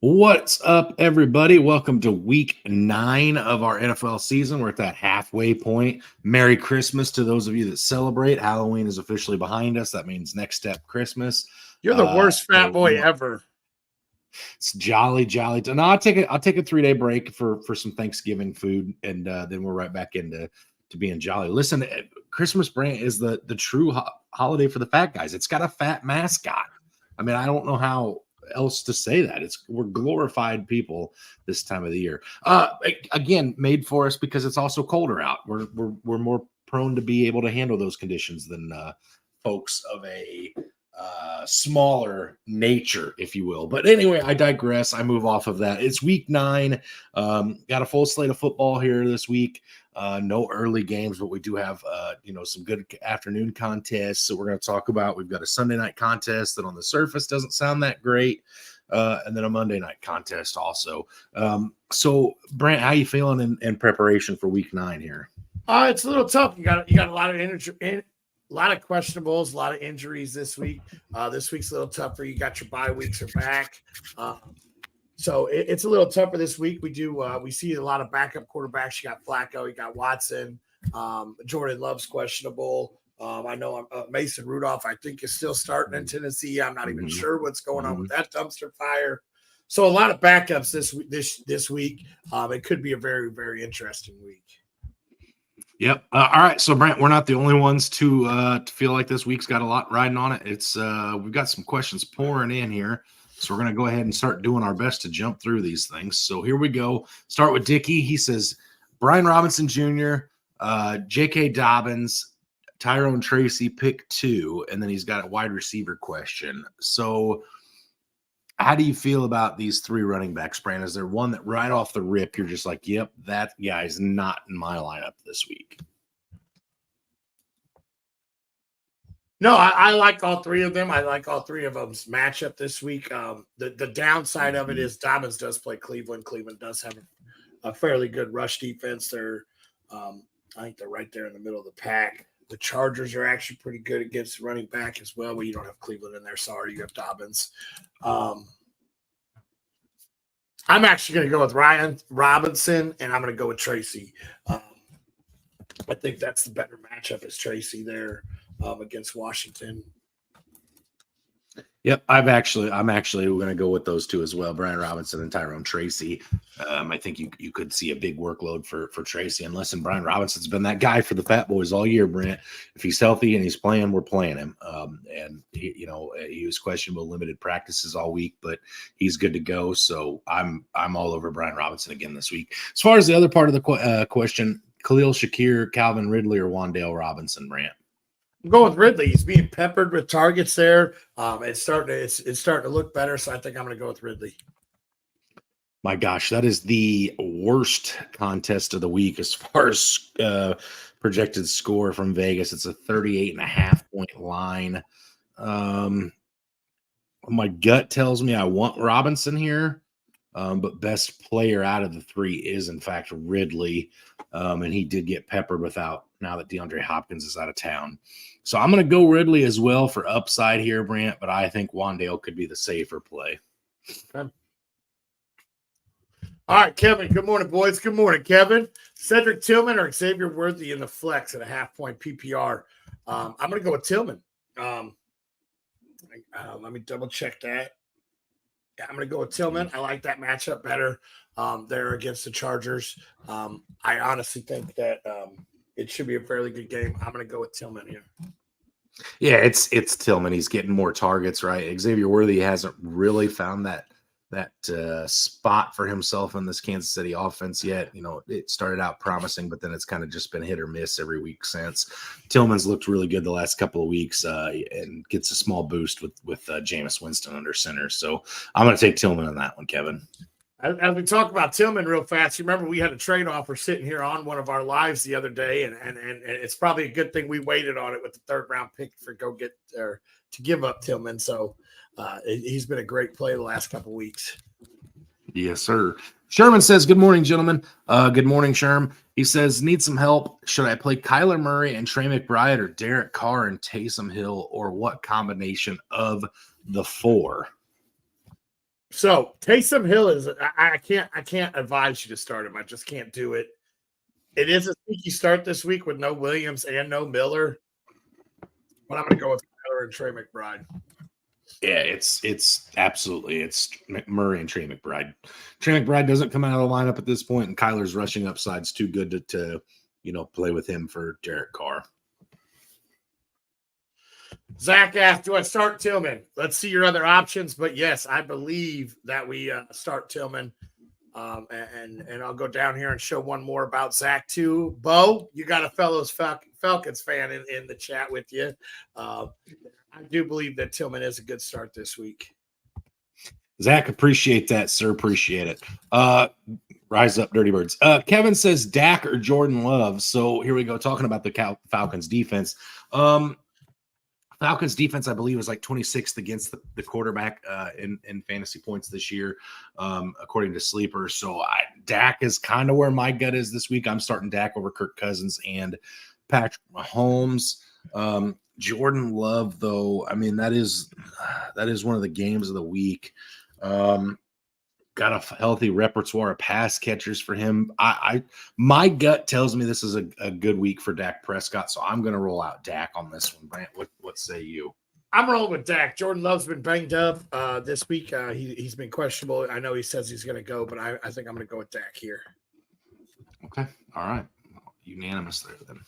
What's up, everybody? Welcome to week 9 of our NFL season. We're at that halfway point. Merry Christmas to those of you that celebrate. Halloween is officially behind us. That means next step Christmas. You're the worst fat boy So ever. it's jolly. No, I'll take a 3-day break for some Thanksgiving food, and then we're right back into being jolly. Listen, Christmas brand is the true holiday for the fat guys. It's got a fat mascot. I mean, I don't know how else to say that. We're glorified people this time of the year. Again, made for us because it's also colder out. We're more prone to be able to handle those conditions than folks of a smaller nature, if you will. But anyway, I digress. I move off of that. It's week 9. Got a full slate of football here this week. No early games, but we do have some good afternoon contests. So we're going to talk about. We've got a Sunday night contest that on the surface doesn't sound that great, and then a Monday night contest also. So Brant, how you feeling in preparation for week 9 here? It's a little tough. You got a lot of energy. A lot of questionables, a lot of injuries this week. This week's a little tougher. You got your bye weeks are back. So it's a little tougher this week. We see a lot of backup quarterbacks. You got Flacco, you got Watson. Jordan Love's questionable. I know Mason Rudolph, I think, is still starting in Tennessee. I'm not even sure what's going on with that dumpster fire. So a lot of backups this week. It could be a very, very interesting week. Yep. All right. So Brent, we're not the only ones to feel like this week's got a lot riding on it. It's we've got some questions pouring in here. So we're going to go ahead and start doing our best to jump through these things. So here we go. Start with Dickie. He says, Brian Robinson Jr., J.K. Dobbins, Tyrone Tracy, pick 2. And then he's got a wide receiver question. So how do you feel about these 3 running backs, Brand? Is there one that right off the rip, you're just like, yep, that guy is not in my lineup this week? No, I like all 3 of them. I like all 3 of them's matchup this week. The downside of it is Dobbins does play Cleveland. Cleveland does have a fairly good rush defense. I think they're right there in the middle of the pack. The Chargers are actually pretty good against running back as well. Well, you don't have Cleveland in there. Sorry, you have Dobbins. I'm actually going to go with Ryan Robinson, and I'm going to go with Tracy. I think that's the better matchup is Tracy there against Washington. Yep, I'm actually going to go with those 2 as well, Brian Robinson and Tyrone Tracy. I think you could see a big workload for Tracy, and listen, Brian Robinson's been that guy for the Fatboyz all year, Brent. If he's healthy and he's playing, we're playing him. And he was questionable, limited practices all week, but he's good to go. So I'm all over Brian Robinson again this week. As far as the other part of the question, Khalil Shakir, Calvin Ridley, or Wan'Dale Robinson, Brant? I'm going with Ridley. He's being peppered with targets there. It's starting to look better, so I think I'm going to go with Ridley. My gosh, that is the worst contest of the week as far as projected score from Vegas. It's a 38.5-point line. My gut tells me I want Robinson here, but best player out of the 3 is, in fact, Ridley. And he did get peppered now that DeAndre Hopkins is out of town. So I'm going to go Ridley as well for upside here, Brant, but I think Wan'Dale could be the safer play. Okay. All right, Kevin. Good morning, boys. Good morning, Kevin. Cedric Tillman or Xavier Worthy in the flex at a half-point PPR. I'm going to go with Tillman. Let me double-check that. Yeah, I'm going to go with Tillman. I like that matchup better there against the Chargers. I honestly think that it should be a fairly good game. I'm going to go with Tillman here. Yeah, it's Tillman. He's getting more targets, right? Xavier Worthy hasn't really found that spot for himself in this Kansas City offense yet. It started out promising, but then it's kind of just been hit or miss every week since. Tillman's looked really good the last couple of weeks and gets a small boost with Jameis Winston under center. So I'm going to take Tillman on that one, Kevin. As we talk about Tillman real fast, you remember we had a trade offer sitting here on one of our lives the other day, and it's probably a good thing we waited on it with the 3rd round pick to give up Tillman. So he's been a great play the last couple of weeks. Yes, sir. Sherman says, good morning, gentlemen. Good morning, Sherm. He says, need some help. Should I play Kyler Murray and Trey McBride or Derek Carr and Taysom Hill, or what combination of the 4? So Taysom Hill is I can't advise you to start him. I just can't do it. It is a sneaky start this week with no Williams and no Miller. But I'm gonna go with Kyler and Trey McBride. Yeah, it's absolutely McMurray and Trey McBride. Trey McBride doesn't come out of the lineup at this point, and Kyler's rushing upside's too good to play with him for Derek Carr. Zach asked, do I start Tillman? Let's see your other options. But yes, I believe that we start Tillman. And I'll go down here and show one more about Zach too. Bo, you got a fellow Falcons fan in the chat with you. I do believe that Tillman is a good start this week. Zach, appreciate that, sir. Appreciate it. Rise up, Dirty Birds. Kevin says Dak or Jordan Love. So here we go, talking about the Falcons defense. Falcons defense, I believe, is like 26th against the quarterback in fantasy points this year, according to Sleeper. So Dak is kind of where my gut is this week. I'm starting Dak over Kirk Cousins and Patrick Mahomes. Jordan Love, though, I mean, that is one of the games of the week. Got a healthy repertoire of pass catchers for him. My gut tells me this is a good week for Dak Prescott, so I'm going to roll out Dak on this one. Brant, what say you? I'm rolling with Dak. Jordan Love's been banged up this week. He's been questionable. I know he says he's going to go, but I think I'm going to go with Dak here. Okay. All right. Unanimous there then.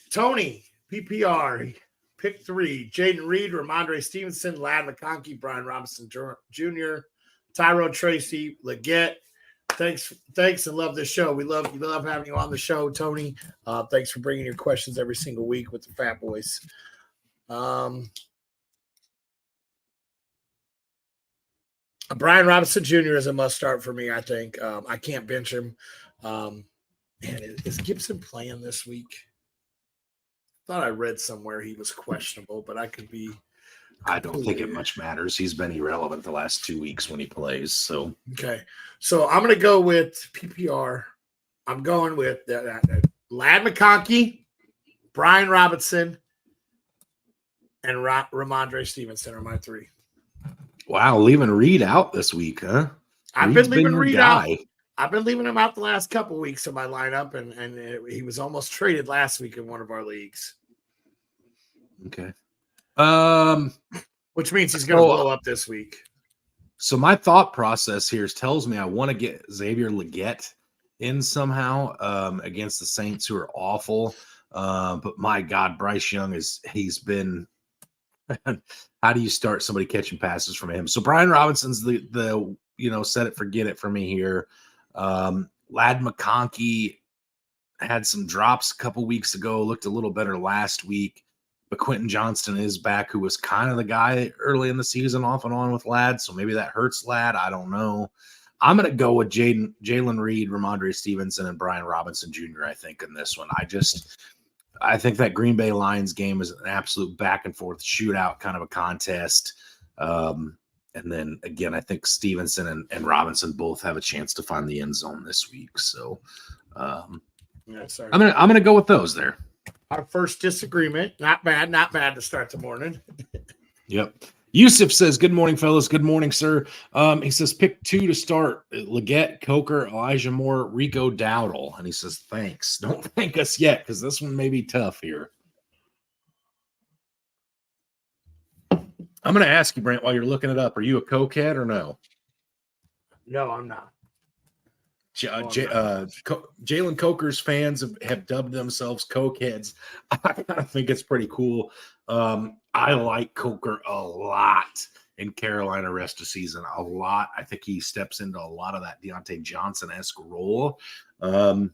Tony, PPR, pick 3. Jaden Reed, Ramondre Stevenson, Ladd McConkey, Brian Robinson Jr., Tyrone Tracy, Leggett. Thanks, and love this show. We love having you on the show, Tony. Thanks for bringing your questions every single week with the Fatboyz. Brian Robinson Jr. is a must start for me, I think. I can't bench him. Is Gibson playing this week? Thought I read somewhere he was questionable, but I could be. I don't think it much matters. He's been irrelevant the last 2 weeks when he plays. So okay, so I'm going to go with PPR. I'm going with Ladd McConkey, Brian Robinson, and Ramondre Stevenson are my 3. Wow, leaving Reed out this week, huh? I've been leaving Reed out. I've been leaving him out the last couple of weeks of my lineup, and he was almost traded last week in one of our leagues. Okay. Which means he's going to blow up this week. So my thought process here tells me I want to get Xavier Leggett in somehow against the Saints, who are awful. But my God, Bryce Young he's been. How do you start somebody catching passes from him? So Brian Robinson's the set it forget it for me here. Ladd McConkey had some drops a couple weeks ago, looked a little better last week. But Quentin Johnston is back, who was kind of the guy early in the season off and on with Ladd. So maybe that hurts Ladd. I don't know. I'm going to go with Jalen Reed, Ramondre Stevenson, and Brian Robinson Jr., I think, in this one. I think that Green Bay Lions game is an absolute back and forth shootout kind of a contest. And then again, I think Stevenson and Robinson both have a chance to find the end zone this week. So I'm gonna go with those there. Our first disagreement. Not bad to start the morning. Yep. Yusuf says, good morning, fellas. Good morning, sir. He says, pick 2 to start. Leggett, Coker, Elijah Moore, Rico Dowdle. And he says, thanks. Don't thank us yet, because this one may be tough here. I'm going to ask you, Brent, while you're looking it up, are you a cokehead or no? No, I'm not. Jalen Coker's fans have dubbed themselves cokeheads. I kind of think it's pretty cool. I like Coker a lot in Carolina rest of season. A lot. I think he steps into a lot of that Deontay Johnson-esque role. But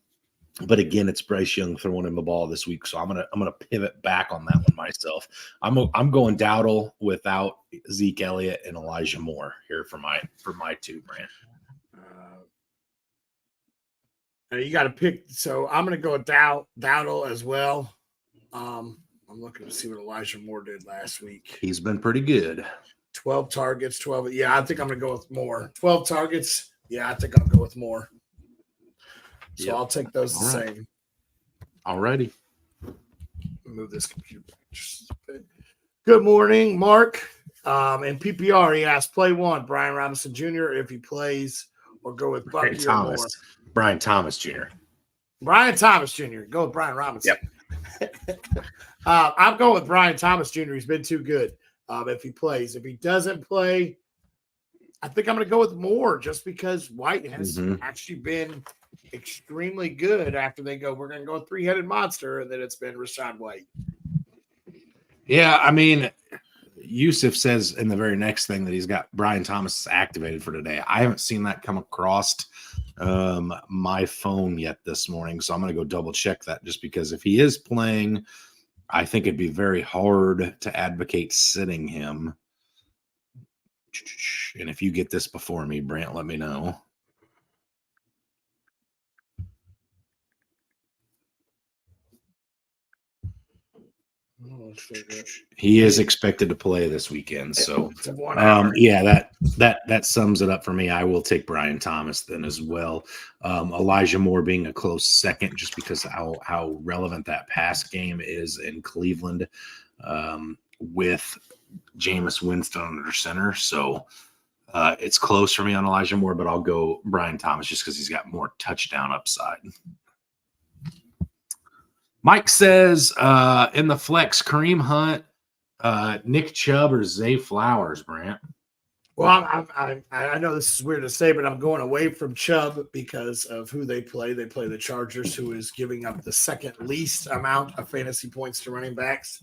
again, it's Bryce Young throwing him the ball this week, so I'm gonna pivot back on that one myself. I'm going Dowdle without Zeke Elliott and Elijah Moore here for my 2, Brant. You got to pick. So I'm going to go with Dowdle as well. I'm looking to see what Elijah Moore did last week. He's been pretty good. 12 targets, 12. Yeah, I think I'm going to go with Moore. 12 targets. Yeah, I think I'll go with Moore. So yep. I'll take those the same. All righty. Move this computer back just a bit. Good morning, Mark. In PPR, he asked play one, Brian Robinson Jr. if he plays, or go with Bucky or Moore. Brian Thomas Jr. Brian Thomas Jr. Go with Brian Robinson. Yep. I'm going with Brian Thomas Jr. He's been too good. If he plays, if he doesn't play, I think I'm going to go with Moore just because White has actually been extremely good. After they go, we're going to go three-headed monster, and then it's been Rachaad White. Yeah, I mean, Yusuf says in the very next thing that he's got Brian Thomas activated for today. I haven't seen that come across my phone yet this morning, so I'm going to go double check that just because if he is playing, I think it'd be very hard to advocate sitting him. And if you get this before me, Brant, let me know. He is expected to play this weekend, so yeah, that sums it up for me. I will take Brian Thomas then as well. Elijah Moore being a close second, just because how relevant that pass game is in Cleveland with Jameis Winston under center. So it's close for me on Elijah Moore, but I'll go Brian Thomas just because he's got more touchdown upside. Mike says in the flex, Kareem Hunt, Nick Chubb, or Zay Flowers, Brant. Well, I know this is weird to say, but I'm going away from Chubb because of who they play. They play the Chargers, who is giving up the second least amount of fantasy points to running backs.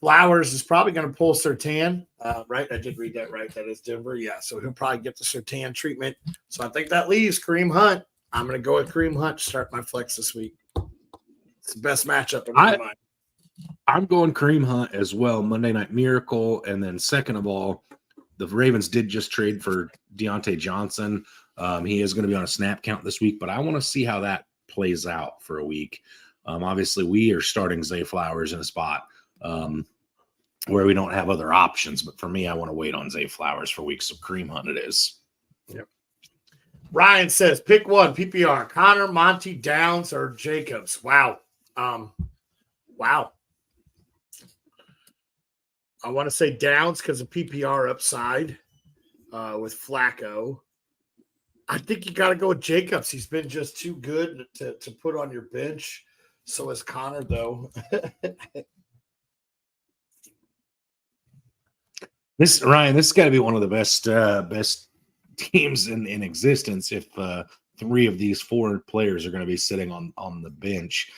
Flowers is probably going to pull Surtain, right? I did read that right. That is Denver. Yeah, so he'll probably get the Surtain treatment. So I think that leaves Kareem Hunt. I'm going to go with Kareem Hunt to start my flex this week. It's the best matchup in my mind. I'm going Kareem Hunt as well, Monday Night Miracle. And then second of all, the Ravens did just trade for Deontay Johnson. He is going to be on a snap count this week, but I want to see how that plays out for a week. Obviously, we are starting Zay Flowers in a spot where we don't have other options. But for me, I want to wait on Zay Flowers for weeks. So Kareem Hunt it is. Yep. Ryan says, pick one, PPR, Connor, Monty, Downs, or Jacobs. Wow. Wow. I want to say Downs because of PPR upside with Flacco. I think you got to go with Jacobs. He's been just too good to put on your bench. So is Connor, though. This has got to be one of the best teams in existence if three of these four players are going to be sitting on the bench.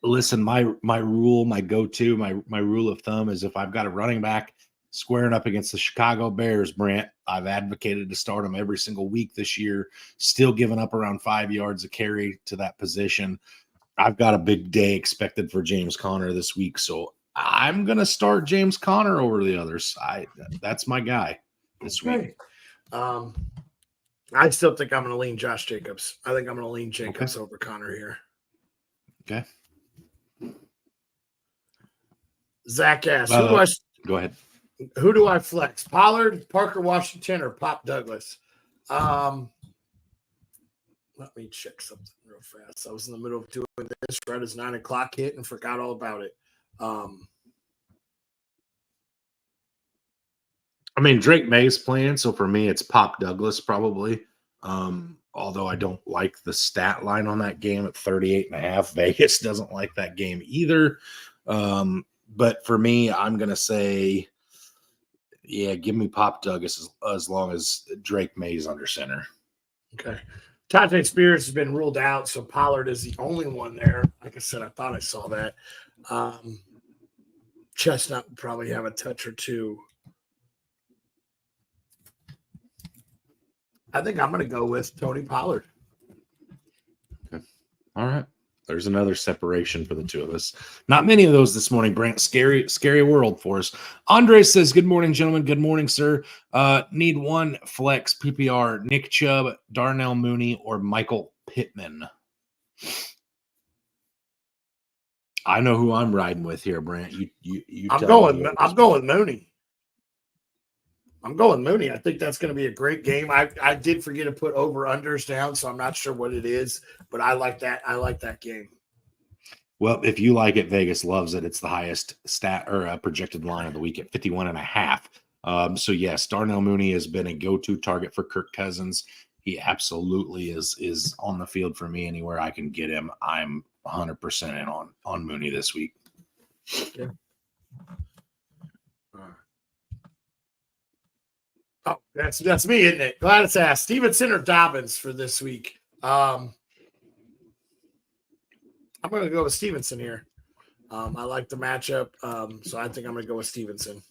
Listen, my rule, my go-to, my rule of thumb is if I've got a running back squaring up against the Chicago Bears, Brant, I've advocated to start him every single week this year, still giving up around 5 yards a carry to that position. I've got a big day expected for James Conner this week, so I'm going to start James Conner over the others. That's my guy this week. I still think I'm going to lean Josh Jacobs. I think I'm going to lean Jacobs over Conner here. Okay. Zach asks, go ahead. Who do I flex? Pollard, Parker Washington, or Pop Douglas? Let me check something real fast. I was in the middle of doing this right as 9 o'clock hit and forgot all about it. I mean, Drake May's playing, so for me, it's Pop Douglas probably. Although I don't like the stat line on that game at 38.5. Vegas doesn't like that game either. But for me, I'm going to say, yeah, give me Pop Douglas as long as Drake May's under center. Okay. Tajay Spears has been ruled out, so Pollard is the only one there. Like I said, I thought I saw that. Chestnut would probably have a touch or two. I think I'm going to go with Tony Pollard. Okay. All right. There's another separation for the two of us. Not many of those this morning, Brant. Scary world for us. Andre says, good morning, gentlemen. Good morning, sir. Need one flex PPR, Nick Chubb, Darnell Mooney, or Michael Pittman. I know who I'm riding with here, Brant. I'm going Mooney. I'm going Mooney. I think that's going to be a great game. I did forget to put over unders down, so I'm not sure what it is, but I like that. I like that game. Well, if you like it, Vegas loves it. It's the highest stat or projected line of the week at 51.5. So yes, Darnell Mooney has been a go-to target for Kirk Cousins. He absolutely is on the field for me anywhere I can get him. I'm 100% in on Mooney this week. Yeah. Oh, that's me, isn't it? Glad it's asked. Stevenson or Dobbins for this week? I'm going to go with Stevenson here. I like the matchup, so I think I'm going to go with Stevenson.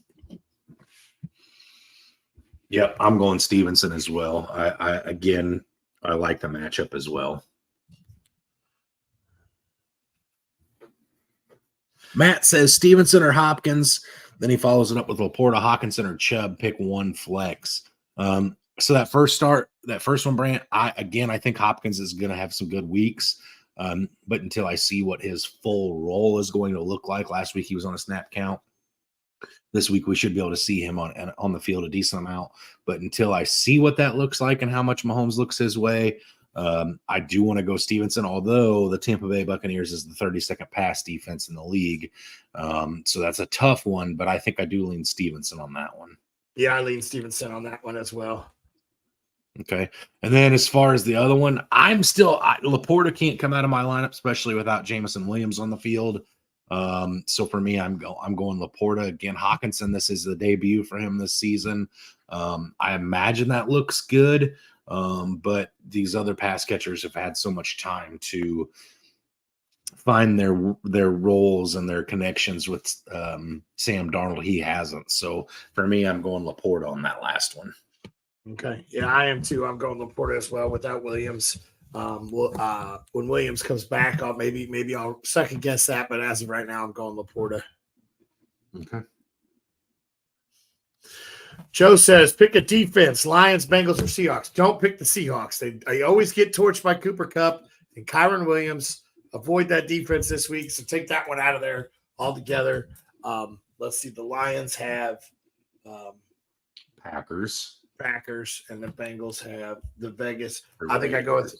Yep, I'm going Stevenson as well. I like the matchup as well. Matt says Stevenson or Hopkins. Then he follows it up with Laporta, Hawkinson, or Chubb. Pick one flex. So that first one, Brant, I think Hopkins is going to have some good weeks. But until I see what his full role is going to look like, last week he was on a snap count. This week we should be able to see him on the field a decent amount. But until I see what that looks like and how much Mahomes looks his way, I do want to go Stevenson, although the Tampa Bay Buccaneers is the 32nd pass defense in the league. So that's a tough one, but I think I do lean Stevenson on that one. Yeah, I lean Stevenson on that one as well. Okay. And then as far as the other one, Laporta can't come out of my lineup, especially without Jameson Williams on the field. So for me, I'm going Laporta again. Hawkinson, this is the debut for him this season. I imagine that looks good. But these other pass catchers have had so much time to find their roles and their connections with Sam Darnold. He hasn't. So for me, I'm going Laporta on that last one. Okay. Yeah, I am too. I'm going Laporta as well without Williams. When Williams comes back, maybe I'll second guess that, but as of right now, I'm going Laporta. Okay. Joe says, pick a defense, Lions, Bengals, or Seahawks. Don't pick the Seahawks. They always get torched by Cooper Kupp and Kyron Williams. Avoid that defense this week, so take that one out of there altogether. Let's see. The Lions have Packers, and the Bengals have the Vegas. I think I go with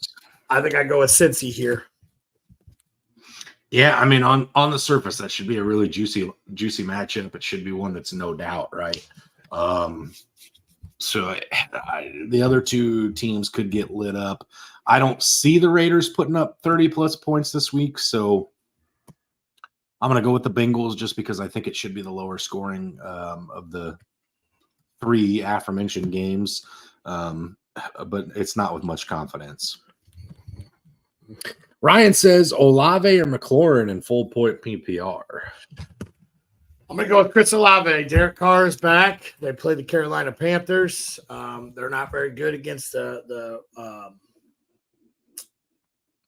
Cincy here. Yeah, I mean, on the surface, that should be a really juicy matchup. It should be one that's no doubt, right? So the other two teams could get lit up. I don't see the Raiders putting up 30 plus points this week, so I'm going to go with the Bengals just because I think it should be the lower scoring of the three aforementioned games, but it's not with much confidence. Ryan says Olave or McLaurin in full point PPR. I'm going to go with Chris Olave. Derek Carr is back. They play the Carolina Panthers. They're not very good against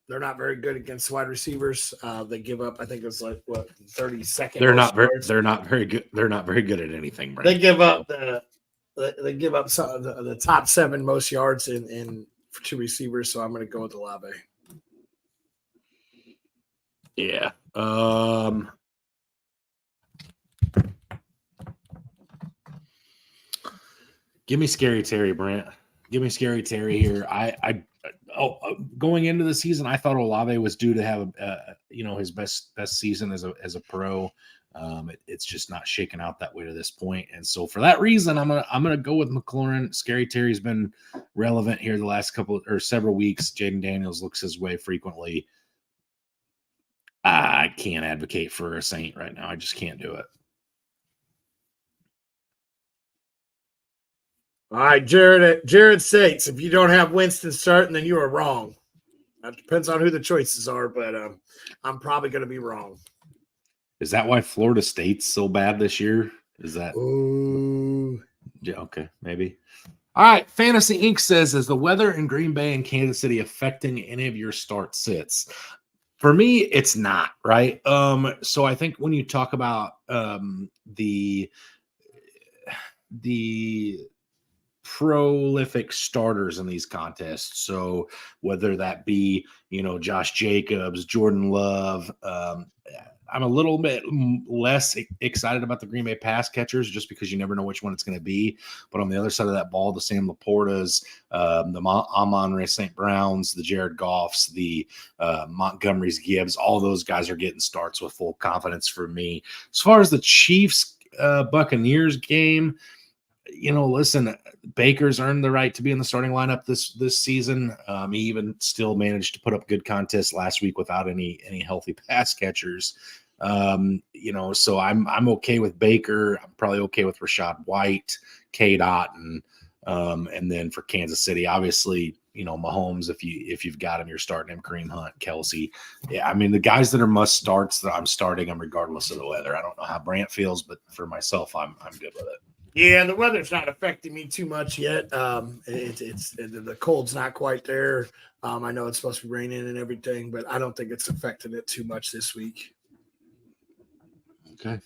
they're not very good against wide receivers. They give up, I think it's 30 seconds. They're not very good. They're not very good at anything. Right? They give up the top 7 most yards in to receivers. So I'm going to go with Olave. Yeah. Give me Scary Terry, Brent. Give me Scary Terry here. Going into the season, I thought Olave was due to have his best season as a pro. It's just not shaking out that way to this point, and so for that reason, I'm gonna go with McLaurin. Scary Terry's been relevant here the last several weeks. Jaden Daniels looks his way frequently. I can't advocate for a Saint right now. I just can't do it. All right, Jared Sates. If you don't have Winston starting, then you are wrong. That depends on who the choices are, but I'm probably going to be wrong. Is that why Florida State's so bad this year? Is that? Ooh. Yeah, okay, maybe. All right, Fantasy Inc. says, is the weather in Green Bay and Kansas City affecting any of your start sits? For me, it's not, right? So I think when you talk about the prolific starters in these contests, so whether that be Josh Jacobs, Jordan Love, I'm a little bit less excited about the Green Bay pass catchers just because you never know which one it's going to be. But on the other side of that ball, the Sam Laportas, the Amon-Ra St. Browns, the Jared Goffs, the Montgomery's Gibbs, all those guys are getting starts with full confidence for me. As far as the Chiefs Buccaneers game, listen, Baker's earned the right to be in the starting lineup this season. He even still managed to put up good contests last week without any healthy pass catchers. So I'm okay with Baker. I'm probably okay with Rashad White, K-Dot, and then for Kansas City, obviously, Mahomes, if you've got him, you're starting him. Kareem Hunt, Kelsey. Yeah, I mean, the guys that are must starts that I'm starting them regardless of the weather. I don't know how Brant feels, but for myself, I'm good with it. Yeah, the weather's not affecting me too much yet. It's the cold's not quite there. I know it's supposed to be raining and everything, but I don't think it's affecting it too much this week. Okay.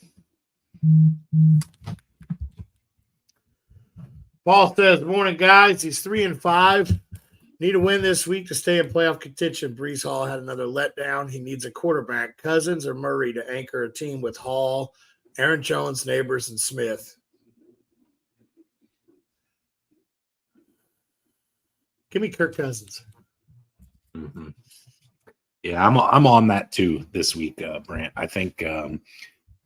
Paul says, "Morning, guys. He's 3-5. Need a win this week to stay in playoff contention. Brees Hall had another letdown. He needs a quarterback, Cousins or Murray, to anchor a team with Hall, Aaron Jones, Neighbors, and Smith." Give me Kirk Cousins. Mm-hmm. Yeah, I'm on that too this week, Brant. I think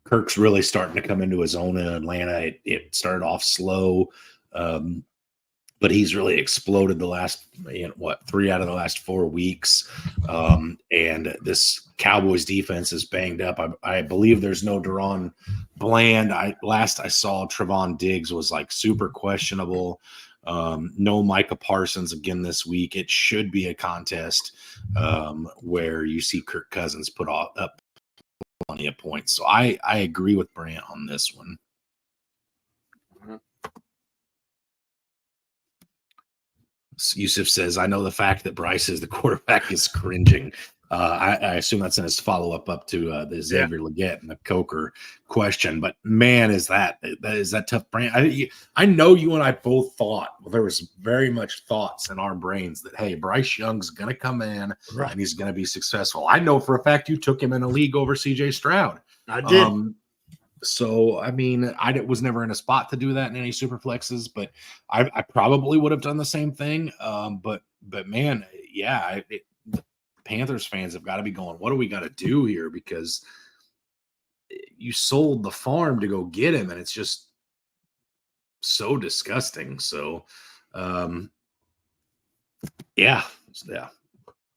Kirk's really starting to come into his own in Atlanta. It started off slow, but he's really exploded the last 3 out of the last 4 weeks. And this Cowboys defense is banged up. I believe there's no Deron Bland. Last I saw, Trevon Diggs was like super questionable. No Micah Parsons again this week. It should be a contest where you see Kirk Cousins put up plenty of points. So I agree with Brant on this one. Yusuf says, "I know the fact that Bryce is the quarterback is cringing." I assume that's in his follow-up up to the Xavier Leggett and the Coker question. But man, is that tough, Brant? I know you and I both thought, there was very much thoughts in our brains that, hey, Bryce Young's going to come in and he's going to be successful. I know for a fact you took him in a league over C.J. Stroud. I did. So, I mean, I was never in a spot to do that in any super flexes, but I probably would have done the same thing. But man, yeah, Panthers fans have got to be going, what do we got to do here? Because you sold the farm to go get him, and it's just so disgusting. So, yeah,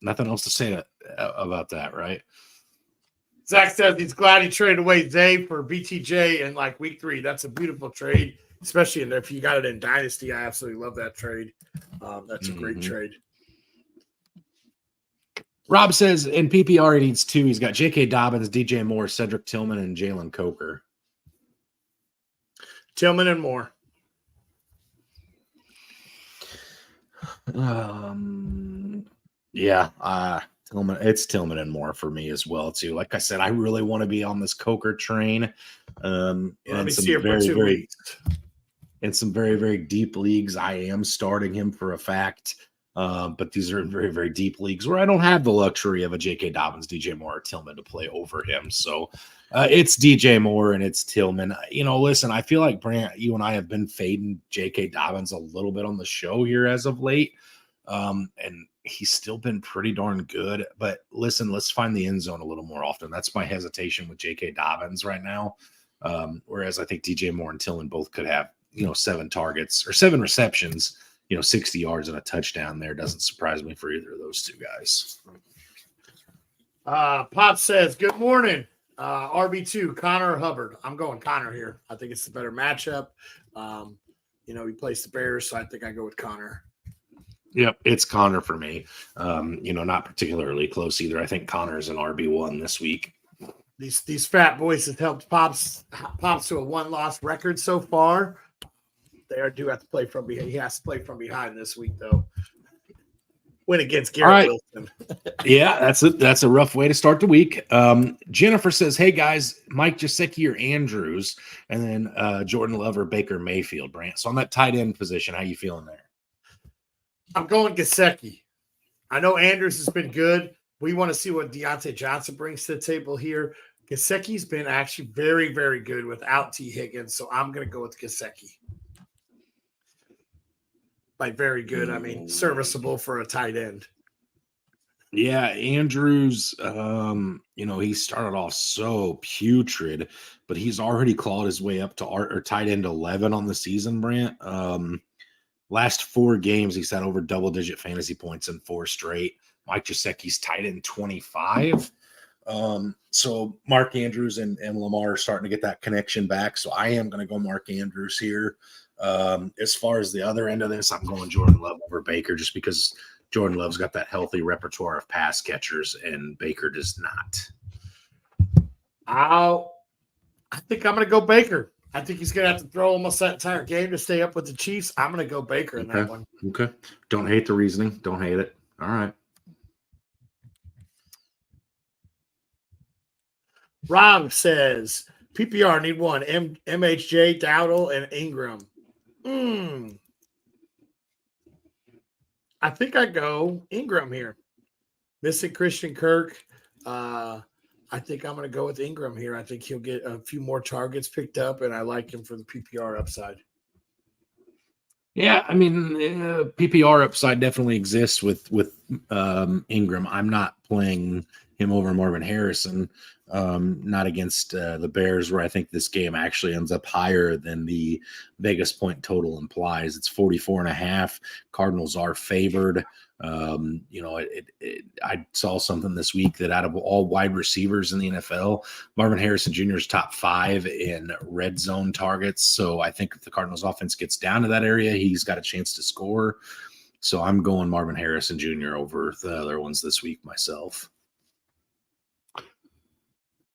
nothing else to say about that, right? Zach says he's glad he traded away Zay for BTJ in like week 3. That's a beautiful trade, especially if you got it in Dynasty. I absolutely love that trade. That's a great trade. Rob says in PPR he needs 2. He's got J.K. Dobbins, DJ Moore, Cedric Tillman, and Jalen Coker. Tillman and Moore. Tillman. It's Tillman and Moore for me as well too. Like I said, I really want to be on this Coker train. In some very very deep leagues, I am starting him for a fact. But these are very, very deep leagues where I don't have the luxury of a J.K. Dobbins, DJ Moore, or Tillman to play over him. So it's DJ Moore and it's Tillman. Listen, I feel like, Brant, you and I have been fading J.K. Dobbins a little bit on the show here as of late. And he's still been pretty darn good. But listen, let's find the end zone a little more often. That's my hesitation with J.K. Dobbins right now. Whereas I think DJ Moore and Tillman both could have, 7 targets or 7 receptions. 60 yards and a touchdown there doesn't surprise me for either of those two guys. Pop says, good morning. RB2, Connor or Hubbard? I'm going Connor here. I think it's the better matchup. He plays the Bears, so I think I go with Connor. Yep, it's Connor for me. Not particularly close either. I think Connor's an RB1 this week. These Fatboyz have helped Pops to a 1-loss record so far. They do have to play from behind. He has to play from behind this week, though. Win against Garrett Wilson. Yeah, that's a rough way to start the week. Jennifer says, "Hey guys, Mike Gesicki or Andrews, and then Jordan Love or Baker Mayfield." Brant. So on that tight end position, how you feeling there? I'm going Gesicki. I know Andrews has been good. We want to see what Deontay Johnson brings to the table here. Gesicki's been actually very, very good without T. Higgins, so I'm going to go with Gesicki. By very good, I mean serviceable for a tight end. Yeah, Andrews, he started off so putrid, but he's already clawed his way up to or tight end 11 on the season, Brant. Last 4 games, he's had over double-digit fantasy points in 4 straight. Mike Gesicki's tight end 25. So Mark Andrews and Lamar are starting to get that connection back. So I am going to go Mark Andrews here. As far as the other end of this, I'm going Jordan Love over Baker just because Jordan Love's got that healthy repertoire of pass catchers and Baker does not. I think I'm going to go Baker. I think he's going to have to throw almost that entire game to stay up with the Chiefs. I'm going to go Baker in that one. Okay. Don't hate the reasoning. Don't hate it. All right. Rob says, PPR need one. MHJ, Dowdle, and Ingram. I think I go Ingram here. Missing Christian Kirk. I think I'm going to go with Ingram here. I think he'll get a few more targets picked up, and I like him for the PPR upside. Yeah, I mean, PPR upside definitely exists with Ingram. I'm not playing him over Marvin Harrison, not against the Bears, where I think this game actually ends up higher than the Vegas point total implies. It's 44.5. Cardinals are favored. I saw something this week that out of all wide receivers in the NFL, Marvin Harrison Jr. is top 5 in red zone targets. So I think if the Cardinals offense gets down to that area, he's got a chance to score. So I'm going Marvin Harrison Jr. over the other ones this week myself.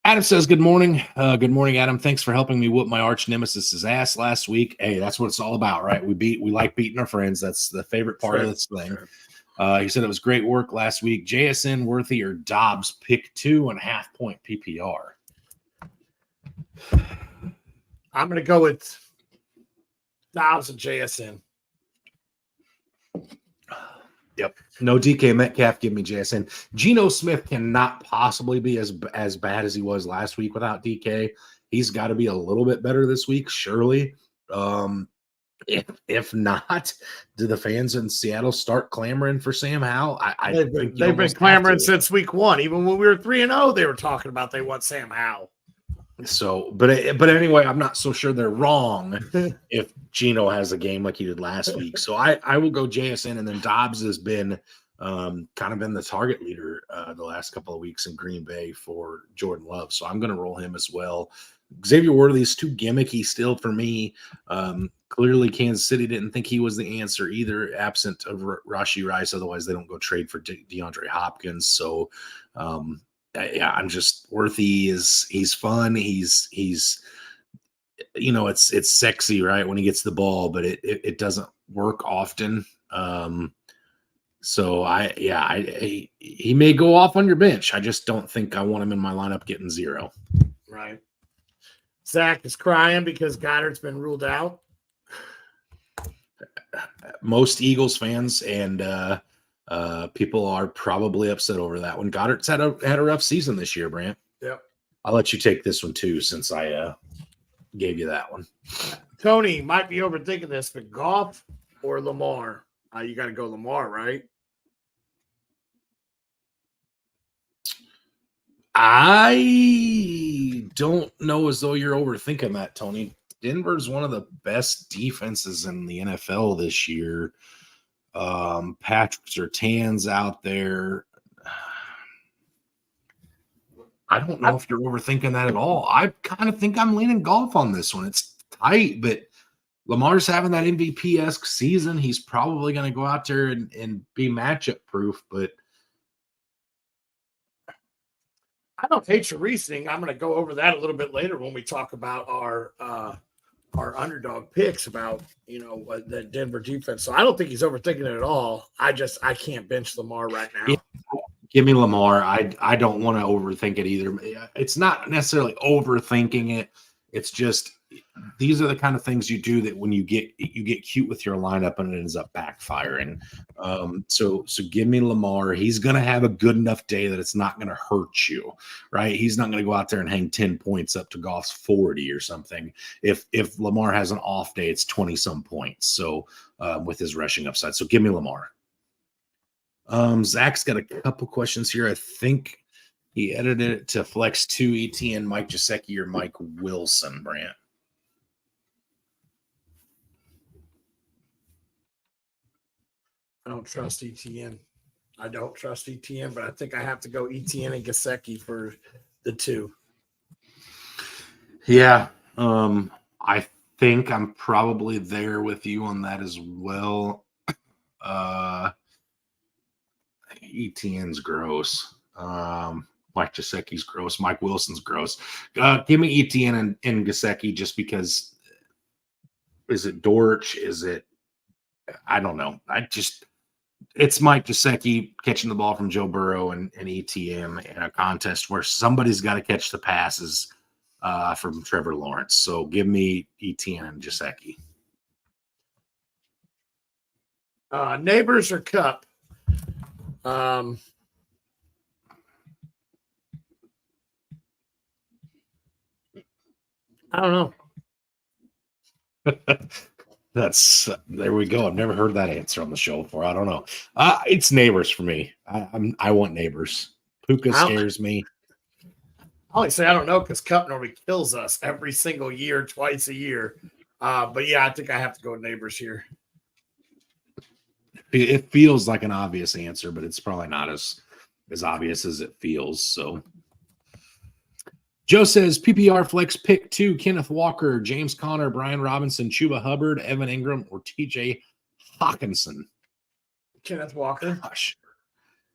Adam says, good morning. Good morning, Adam. Thanks for helping me whoop my arch nemesis's ass last week. Hey, that's what it's all about, right? We like beating our friends. That's the favorite part of this thing. He said it was great work last week. JSN, Worthy, or Dobbs, pick 2.5 point PPR. I'm going to go with Dobbs and JSN. Yep. No DK Metcalf. Give me JSN. Geno Smith cannot possibly be as bad as he was last week without DK. He's got to be a little bit better this week, surely. If not, do the fans in Seattle start clamoring for Sam Howell? They've been clamoring since week 1. Even when we were 3-0, they were talking about they want Sam Howell. So, but anyway, I'm not so sure they're wrong if Geno has a game like he did last week. So I will go JSN, and then Dobbs has been kind of been the target leader the last couple of weeks in Green Bay for Jordan Love. So I'm going to roll him as well. Xavier Worthy's too gimmicky still for me. Clearly, Kansas City didn't think he was the answer either, absent of Rashee Rice. Otherwise, they don't go trade for DeAndre Hopkins. So, I'm just Worthy he's fun. He's it's sexy, right, when he gets the ball, but it doesn't work often. So he may go off on your bench. I just don't think I want him in my lineup getting 0. Right. Zach is crying because Goddard's been ruled out. Most Eagles fans and people are probably upset over that one. Goddard's had a rough season this year, Brant. Yep. I'll let you take this one too, since I gave you that one. Tony might be overthinking this, but Goff or Lamar? You got to go Lamar, right? I don't know as though you're overthinking that, Tony. Denver's one of the best defenses in the NFL this year. Patrick Surtain's out there. I don't know if you're overthinking that at all. I kind of think I'm leaning Goff on this one. It's tight, but Lamar's having that MVP-esque season. He's probably going to go out there and be matchup proof, but I don't hate your reasoning. I'm going to go over that a little bit later when we talk about our underdog picks about, the Denver defense. So I don't think he's overthinking it at all. I can't bench Lamar right now. Give me Lamar. I don't want to overthink it either. It's not necessarily overthinking it. It's just these are the kind of things you do that when you get cute with your lineup and it ends up backfiring. So give me Lamar. He's going to have a good enough day that it's not going to hurt you, right? He's not going to go out there and hang 10 points up to Goff's 40 or something. If Lamar has an off day, it's 20 some points. So with his rushing upside, so give me Lamar. Zach's got a couple questions here. I think he edited it to flex 2 ETN, Mike Gesicki or Mike Wilson, Brant. I don't trust ETN. I don't trust ETN, but I think I have to go ETN and Gesicki for the 2. Yeah. I think I'm probably there with you on that as well. ETN's gross. Mike Gesicki's gross. Mike Wilson's gross. Give me ETN and Gesicki just because. Is it Dortch? Is it? I don't know. It's Mike Gesicki catching the ball from Joe Burrow and ETN in a contest where somebody's got to catch the passes from Trevor Lawrence. So give me ETN and Gesicki. Neighbors or Cup? I don't know. There we go. I've never heard that answer on the show before. I don't know. It's Neighbors for me. I want Neighbors. Puka scares me. I only say I don't know because Cup normally kills us every single year, twice a year. But yeah, I think I have to go with Neighbors here. It feels like an obvious answer, but it's probably not as obvious as it feels. So Joe says PPR flex pick 2, Kenneth Walker, James Conner, Brian Robinson, Chuba Hubbard, Evan Ingram, or TJ Hawkinson. Kenneth Walker. Gosh,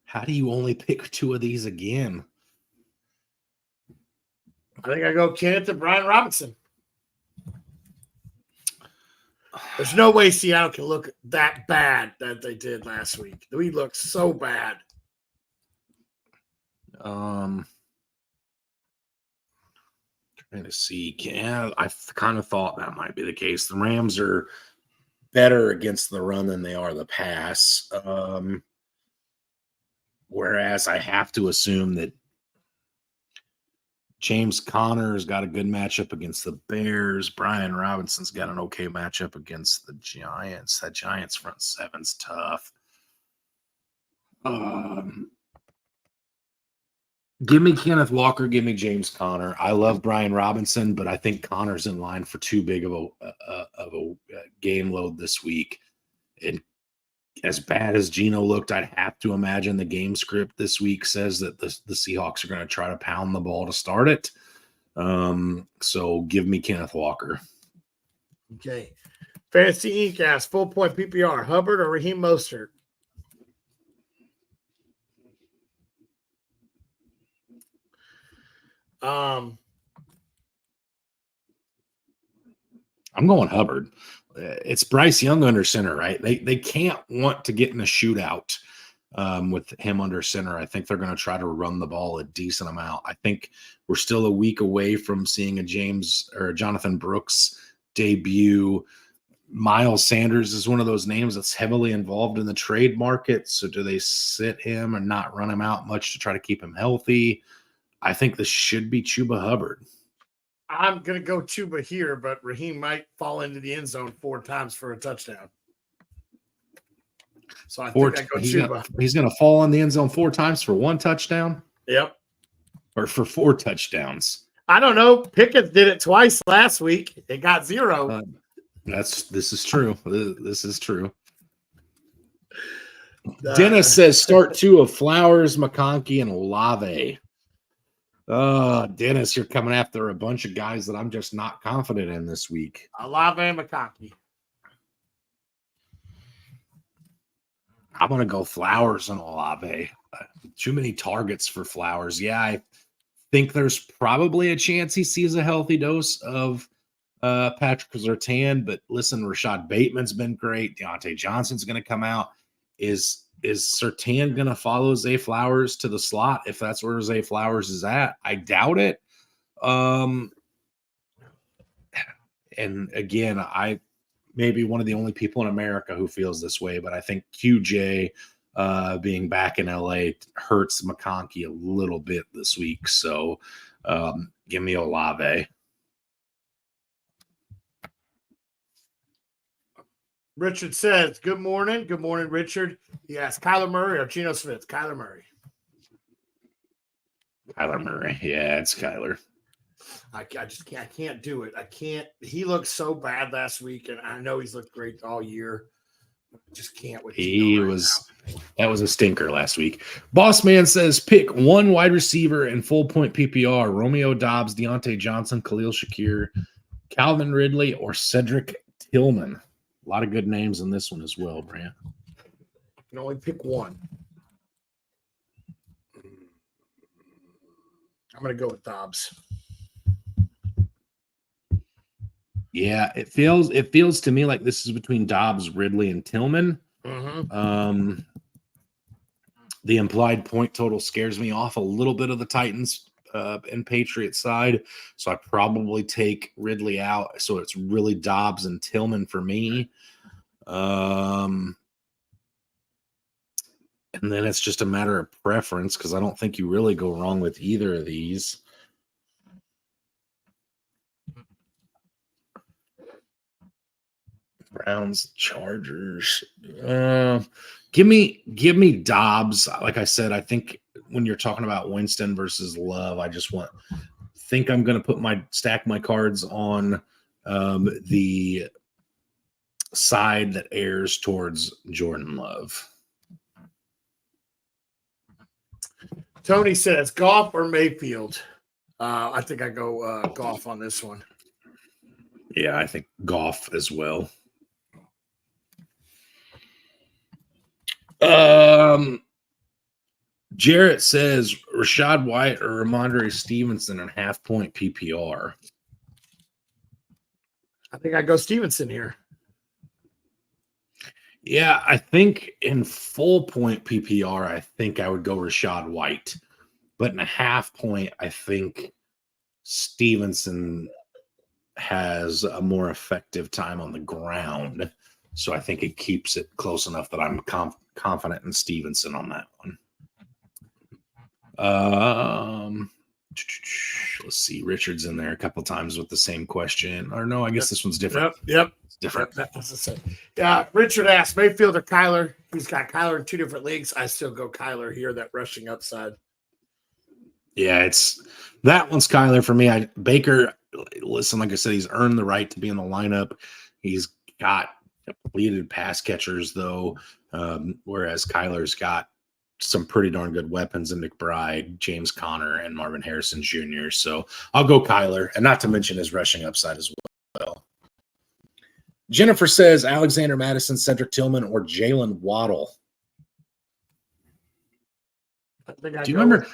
how do you only pick 2 of these again? I think I go Kenneth and Brian Robinson. There's no way Seattle can look that bad that they did last week. We looked so bad. Trying to see. I kind of thought that might be the case. The Rams are better against the run than they are the pass. Whereas I have to assume that James Conner's got a good matchup against the Bears. Brian Robinson's got an okay matchup against the Giants. That Giants front seven's tough. Give me Kenneth Walker. Give me James Conner. I love Brian Robinson, but I think Conner's in line for too big of a game load this week. And as bad as Geno looked, I'd have to imagine the game script this week says that the Seahawks are going to try to pound the ball to start it. So give me Kenneth Walker. Okay. Fantasy Inc. asks, full point PPR, Hubbard or Raheem Mostert? I'm going Hubbard. It's Bryce Young under center, right? They can't want to get in a shootout with him under center. I think they're going to try to run the ball a decent amount. I think we're still a week away from seeing a Jonathan Brooks debut. Miles Sanders is one of those names that's heavily involved in the trade market. So do they sit him or not run him out much to try to keep him healthy? I think this should be Chuba Hubbard. I'm going to go Chuba here, but Raheem might fall into the end zone 4 times for a touchdown. So I think I go Chuba. He's going to fall in the end zone 4 times for 1 touchdown? Yep. Or for 4 touchdowns? I don't know. Pickens did it twice last week. It got 0. This is true. This is true. Dennis says start 2 of Flowers, McConkey, and Olave. Dennis, you're coming after a bunch of guys that I'm just not confident in this week. Olave and McConkey. I'm going to go Flowers and Olave. Too many targets for Flowers. Yeah, I think there's probably a chance he sees a healthy dose of Patrick Surtain, but listen, Rashad Bateman's been great. Deontay Johnson's going to come out. Is Surtain going to follow Zay Flowers to the slot if that's where Zay Flowers is at? I doubt it. And again, I may be one of the only people in America who feels this way, but I think QJ being back in LA hurts McConkey a little bit this week. So give me Olave. Richard says, good morning. Good morning, Richard. He asked Kyler Murray or Geno Smith? Kyler Murray. Kyler Murray. Yeah, it's Kyler. I just can't. I can't do it. I can't. He looked so bad last week, and I know he's looked great all year. I just can't with Geno that was a stinker last week. Boss Man says pick one wide receiver in full point PPR: Romeo Dobbs, Deontay Johnson, Khalil Shakir, Calvin Ridley, or Cedric Tillman. A lot of good names in this one as well, Brant. I can only pick one. I'm going to go with Dobbs. Yeah, it feels to me like this is between Dobbs, Ridley, and Tillman. Mm-hmm. The implied point total scares me off a little bit of the Titans and Patriots side, so I probably take Ridley out. So it's really Dobbs and Tillman for me. And then it's just a matter of preference because I don't think you really go wrong with either of these. Browns, Chargers. Give me Dobbs. Like I said, I think when you're talking about Winston versus Love, I just think I'm going to stack my cards on the side that airs towards Jordan Love. Tony says Goff or Mayfield. I think I go Goff on this one. Yeah, I think Goff as well. Jarrett says Rachaad White or Ramondre Stevenson in half-point PPR. I think I go Stevenson here. Yeah, I think in full-point PPR, I think I would go Rachaad White. But in a half-point, I think Stevenson has a more effective time on the ground. So I think it keeps it close enough that I'm confident in Stevenson on that one. Let's see. Richard's in there a couple times with the same question. Or no, I guess this one's different. Yep. It's different. That's the same. Yeah, Richard asked Mayfield or Kyler. He's got Kyler in two different leagues. I still go Kyler here, that rushing upside. Yeah, that one's Kyler for me. Baker, listen, like I said, he's earned the right to be in the lineup. He's got depleted pass catchers, though, whereas Kyler's got some pretty darn good weapons in McBride, James Conner, and Marvin Harrison Jr. So I'll go Kyler, and not to mention his rushing upside as well. Jennifer says Alexander Madison, Cedric Tillman, or Jalen Waddle. Do you remember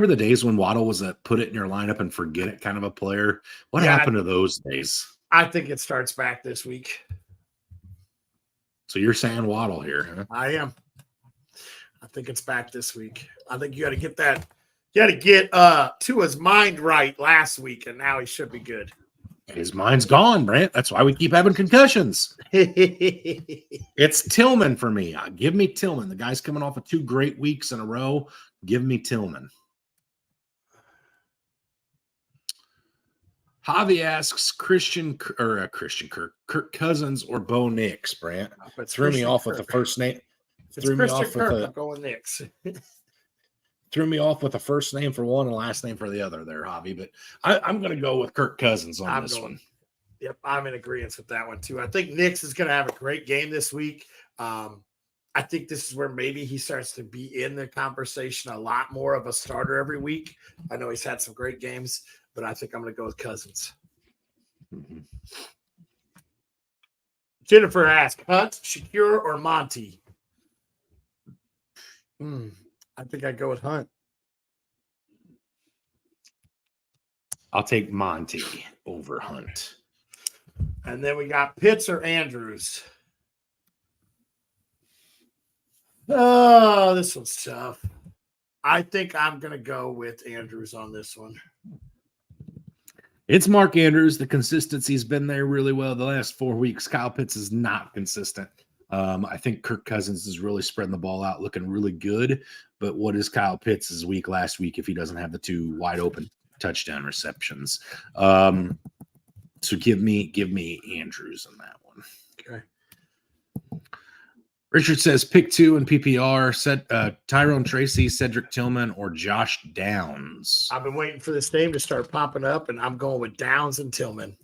the days when Waddle was a put it in your lineup and forget it kind of a player? What happened to those days? I think it starts back this week. So you're saying Waddle here, huh? I am. I think it's back this week. I think you got to get that. You got to get Tua's mind right last week, and now he should be good. His mind's gone, Brent. That's why we keep having concussions. It's Tillman for me. Give me Tillman. The guy's coming off of 2 great weeks in a row. Give me Tillman. Javi asks Kirk Cousins or Bo Nix, Brant. Threw me off with the first name. Threw me off with I'm going Nix. Threw me off with a first name for one and last name for the other there, Javi. But I'm going to go with Kirk Cousins on this one. Yep, I'm in agreement with that one too. I think Nix is going to have a great game this week. I think this is where maybe he starts to be in the conversation a lot more of a starter every week. I know he's had some great games, but I think I'm going to go with Cousins. Mm-hmm. Jennifer asked, Hunt, Shakir, or Monty? I think I'd go with Hunt. I'll take Monty over Hunt. And then we got Pitts or Andrews. Oh, this one's tough. I think I'm going to go with Andrews on this one. It's Mark Andrews. The consistency's been there really well the last 4 weeks. Kyle Pitts is not consistent. I think Kirk Cousins is really spreading the ball out, looking really good. But what is Kyle Pitts' week last week if he doesn't have the 2 wide open touchdown receptions? So give me Andrews on that one. Okay. Richard says pick 2 in PPR. Tyrone Tracy, Cedric Tillman, or Josh Downs. I've been waiting for this name to start popping up, and I'm going with Downs and Tillman.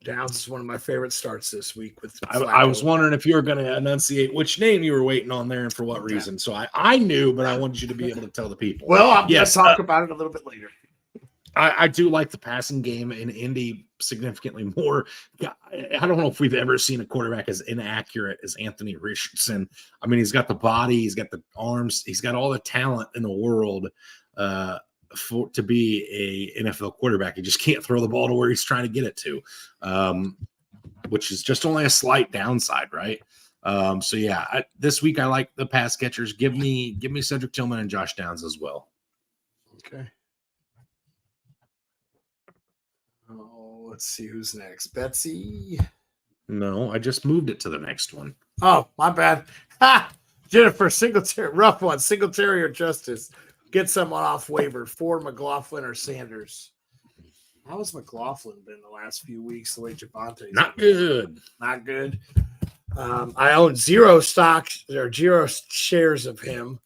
Downs is one of my favorite starts this week. With I was wondering if you were going to enunciate which name you were waiting on there and for what reason. So I knew, but I wanted you to be able to tell the people. Well, I'm going to talk about it a little bit later. I do like the passing game in Indy significantly more. I don't know if we've ever seen a quarterback as inaccurate as Anthony Richardson. I mean, he's got the body, he's got the arms, he's got all the talent in the world to be a NFL quarterback. He just can't throw the ball to where he's trying to get it to, which is just only a slight downside, right? So yeah, this week I like the pass catchers. Give me Cedric Tillman and Josh Downs as well. Okay. Oh, let's see who's next. Betsy. No, I just moved it to the next one. Oh, my bad. Ha! Jennifer Singletary, rough one. Singletary or Justice. Get someone off waiver. For McLaughlin or Sanders. How has McLaughlin been the last few weeks? The way Javonte's Not good. Not good. I own 0 stocks or 0 shares of him.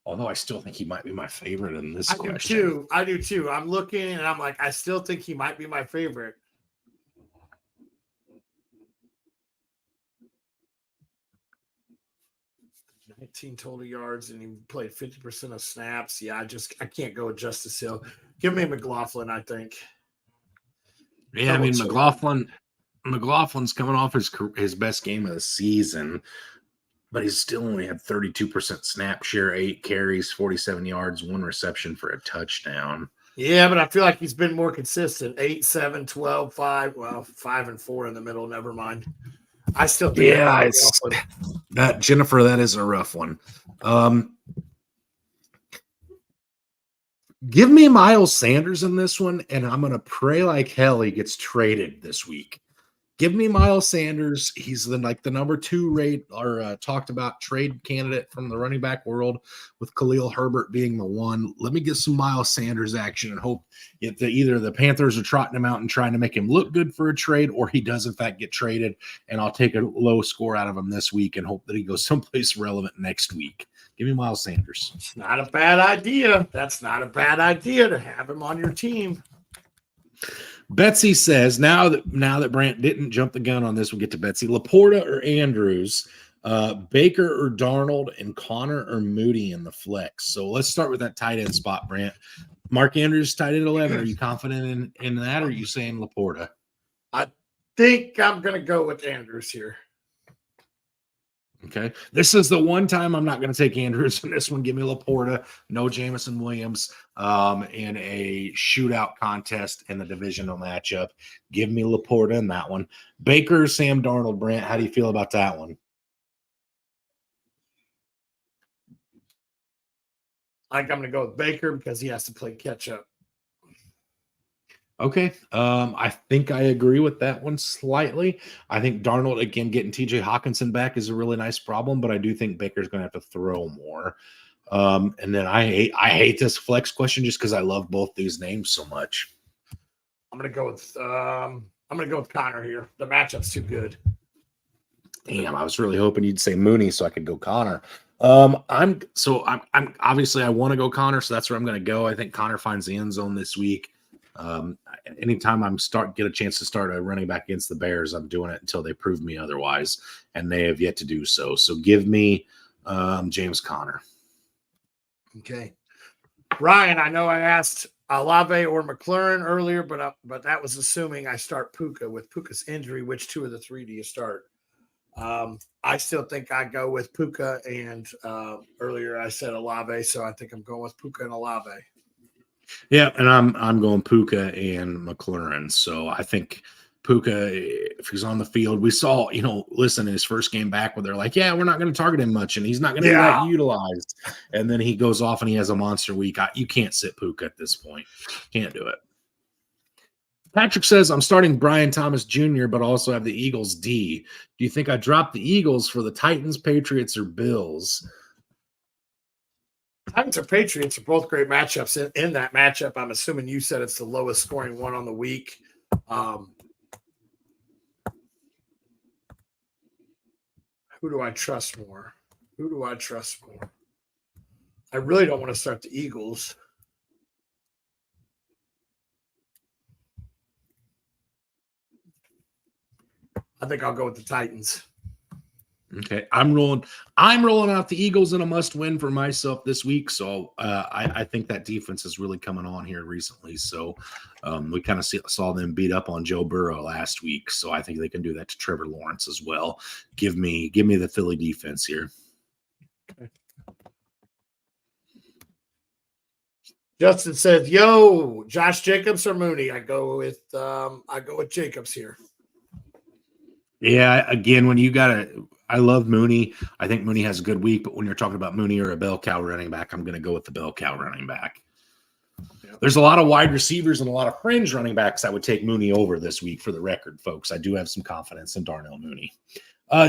Although I still think he might be my favorite in this question. I do too. I'm looking and I'm like, I still think he might be my favorite. $19 total yards and he played 50% of snaps. Yeah, I can't go with Justice Hill. Give me McLaughlin, I think. Yeah, I mean McLaughlin's coming off his best game of the season. But he's still only had 32% snap share, 8 carries, 47 yards, 1 reception for a touchdown. Yeah, but I feel like he's been more consistent. 8, 7, 12, 5. Well, 5 and 4 in the middle. Never mind. I still think that Jennifer, that is a rough one. Give me Miles Sanders in this one, and I'm going to pray like hell he gets traded this week. Give me Miles Sanders. He's the number 2 rate or talked about trade candidate from the running back world, with Khalil Herbert being the 1. Let me get some Miles Sanders action and hope that either the Panthers are trotting him out and trying to make him look good for a trade, or he does in fact get traded, and I'll take a low score out of him this week and hope that he goes someplace relevant next week. Give me Miles Sanders. It's not a bad idea. That's not a bad idea to have him on your team. Betsy says, now that Brant didn't jump the gun on this, we'll get to Betsy. Laporta or Andrews, Baker or Darnold, and Connor or Moody in the flex. So let's start with that tight end spot, Brant. Mark Andrews, tight end 11. Are you confident in that, or are you saying Laporta? I think I'm going to go with Andrews here. Okay. This is the one time I'm not going to take Andrews in this one. Give me Laporta, no Jamison Williams, in a shootout contest in the divisional matchup. Give me Laporta in that one. Baker, Sam Darnold, Brant, how do you feel about that one? I think I'm going to go with Baker because he has to play catch up. Okay. I think I agree with that one slightly. I think Darnold, again, getting TJ Hawkinson back is a really nice problem, but I do think Baker's going to have to throw more. And then I hate this flex question just because I love both these names so much. I'm going to go with Connor here. The matchup's too good. Damn, I was really hoping you'd say Mooney so I could go Connor. I'm obviously I want to go Connor, so that's where I'm going to go. I think Connor finds the end zone this week. Anytime get a chance to start a running back against the Bears, I'm doing it until they prove me otherwise, and they have yet to do so. So give me James Conner. Okay, Ryan. I know I asked Olave or McLaurin earlier, but that was assuming I start Puka. With Puka's injury, which 2 of the 3 do you start? I still think I go with Puka, and earlier I said Olave, so I think I'm going with Puka and Olave. Yeah, and I'm going Puka and McLaurin. So I think Puka, if he's on the field, we saw, listen, his first game back where they're like, yeah, we're not going to target him much and he's not going to be that utilized. And then he goes off and he has a monster week. You can't sit Puka at this point. Can't do it. Patrick says, I'm starting Brian Thomas Jr., but also have the Eagles D. Do you think I drop the Eagles for the Titans, Patriots, or Bills? Titans or Patriots are both great matchups. In that matchup, I'm assuming you said it's the lowest scoring one on the week. Who do I trust more? I really don't want to start the Eagles. I think I'll go with the Titans. Okay, I'm rolling out the Eagles in a must-win for myself this week. So I think that defense is really coming on here recently. So we kind of saw them beat up on Joe Burrow last week. So I think they can do that to Trevor Lawrence as well. Give me the Philly defense here. Okay. Justin says, "Yo, Josh Jacobs or Mooney?" I go with Jacobs here. Yeah, again, I love Mooney. I think Mooney has a good week, but when you're talking about Mooney or a bell cow running back, I'm going to go with the bell cow running back. Yep. There's a lot of wide receivers and a lot of fringe running backs I would take Mooney over this week for the record, folks. I do have some confidence in Darnell Mooney.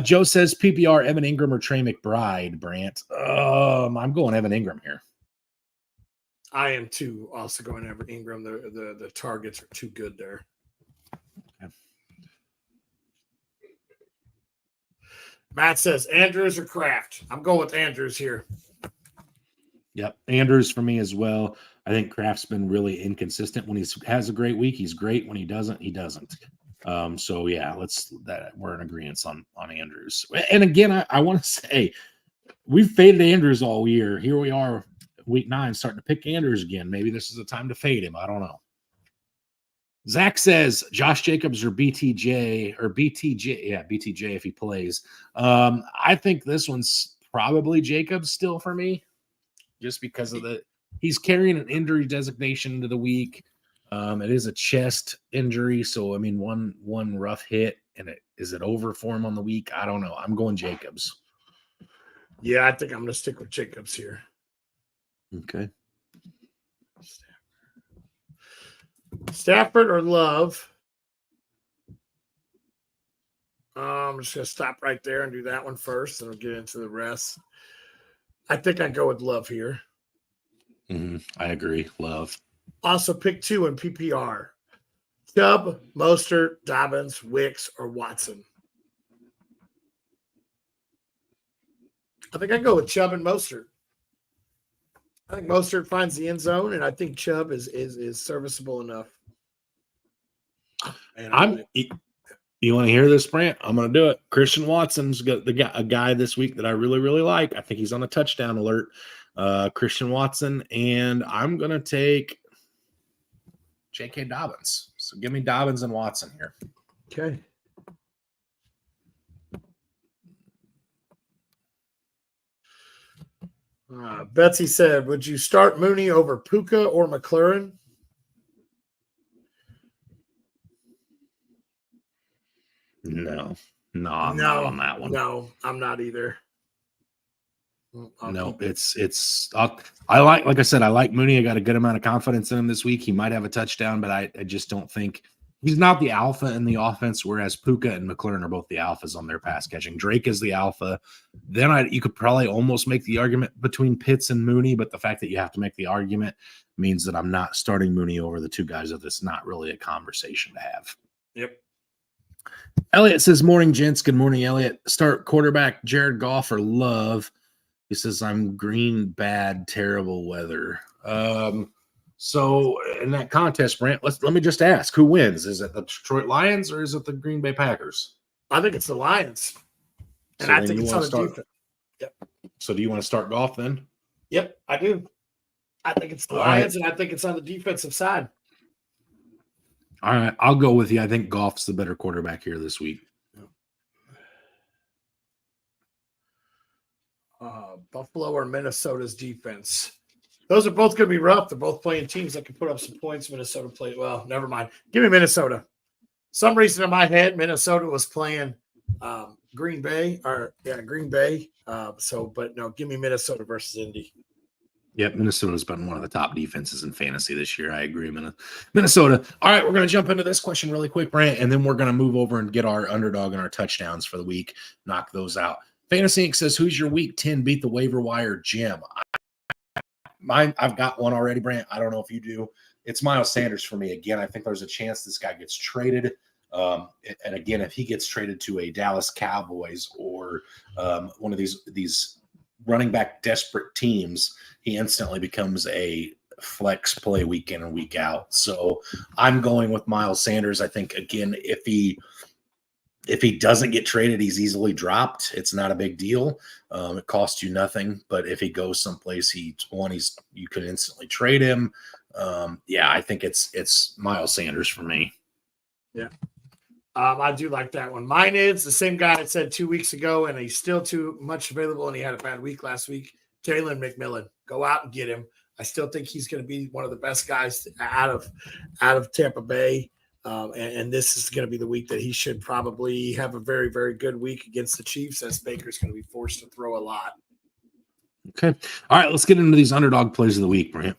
Joe says PPR, Evan Ingram or Trey McBride, Brant. I'm going Evan Ingram here. I am too. Also going Evan Ingram. The targets are too good there. Okay. Matt says Andrews or Kraft. I'm going with Andrews here. Yep, Andrews for me as well. I think Kraft's been really inconsistent. When he has a great week, he's great. When he doesn't, he doesn't. So yeah, we're in agreement on Andrews. And again, I want to say we've faded Andrews all year. Here we are, week 9, starting to pick Andrews again. Maybe this is the time to fade him. I don't know. Zach says Josh Jacobs or BTJ. Yeah, BTJ if he plays. I think this one's probably Jacobs still for me, just because of he's carrying an injury designation into the week. It is a chest injury, so I mean one rough hit, and is it over for him on the week? I don't know. I'm going Jacobs. Yeah, I think I'm going to stick with Jacobs here. Okay. Stafford or Love? I'm just going to stop right there and do that one first, and we'll get into the rest. I think I go with Love here. I agree. Love. Also, pick 2 in PPR. Chubb, Mostert, Dobbins, Wicks, or Watson. I think I go with Chubb and Mostert. I think Mostert finds the end zone, and I think Chubb is serviceable enough. You want to hear this, Brant? I'm going to do it. Christian Watson's got a guy this week that I really, really like. I think he's on a touchdown alert. Christian Watson, and I'm going to take J.K. Dobbins. So give me Dobbins and Watson here. Okay. Betsy said, would you start Mooney over Puka or McLaurin? No, I'm not on that one. No, I'm not either. I like I said, I like Mooney. I got a good amount of confidence in him this week. He might have a touchdown, but I just don't think he's not the alpha in the offense, whereas Puka and McLaurin are both the alphas on their pass catching. Drake is the alpha. Then you could probably almost make the argument between Pitts and Mooney, but the fact that you have to make the argument means that I'm not starting Mooney over the two guys that it's not really a conversation to have. Yep. Elliot says, morning, gents. Good morning, Elliot. Start quarterback Jared Goff or Love. He says, I'm green, bad, terrible weather. So in that contest, Brant, let me just ask, who wins? Is it the Detroit Lions or is it the Green Bay Packers? I think it's the Lions. And so I think it's on the defense. Yep. So do you want to start Goff then? Yep, I do. I think it's the Lions, and I think it's on the defensive side. All right, I'll go with you. I think Goff's the better quarterback here this week. Buffalo or Minnesota's defense. Those are both going to be rough. They're both playing teams that can put up some points. Minnesota played well. Never mind. Give me Minnesota. some reason in my head, Minnesota was playing Green Bay. But no, give me Minnesota versus Indy. Yep, Minnesota's been one of the top defenses in fantasy this year. I agree, Minnesota. All right, we're going to jump into this question really quick, Brant, and then we're going to move over and get our underdog and our touchdowns for the week. Knock those out. Fantasy Inc. says, who's your week 10 beat the waiver wire gem? I've got one already, Brant. I don't know if you do. It's Miles Sanders for me. Again, I think there's a chance this guy gets traded. And again, if he gets traded to a Dallas Cowboys or one of these running back desperate teams, he instantly becomes a flex play week in and week out. So I'm going with Miles Sanders. I think, again, if he doesn't get traded, he's easily dropped. It's not a big deal. It costs you nothing. But if he goes someplace, you could instantly trade him. I think it's Miles Sanders for me. Yeah. I do like that one. Mine is the same guy I said 2 weeks ago, and he's still too much available, and he had a bad week last week. Jalen McMillan. Go out and get him. I still think he's going to be one of the best guys out of Tampa Bay. And this is going to be the week that he should probably have a very, very good week against the Chiefs, as Baker's going to be forced to throw a lot. Okay. All right, let's get into these underdog plays of the week, Brant.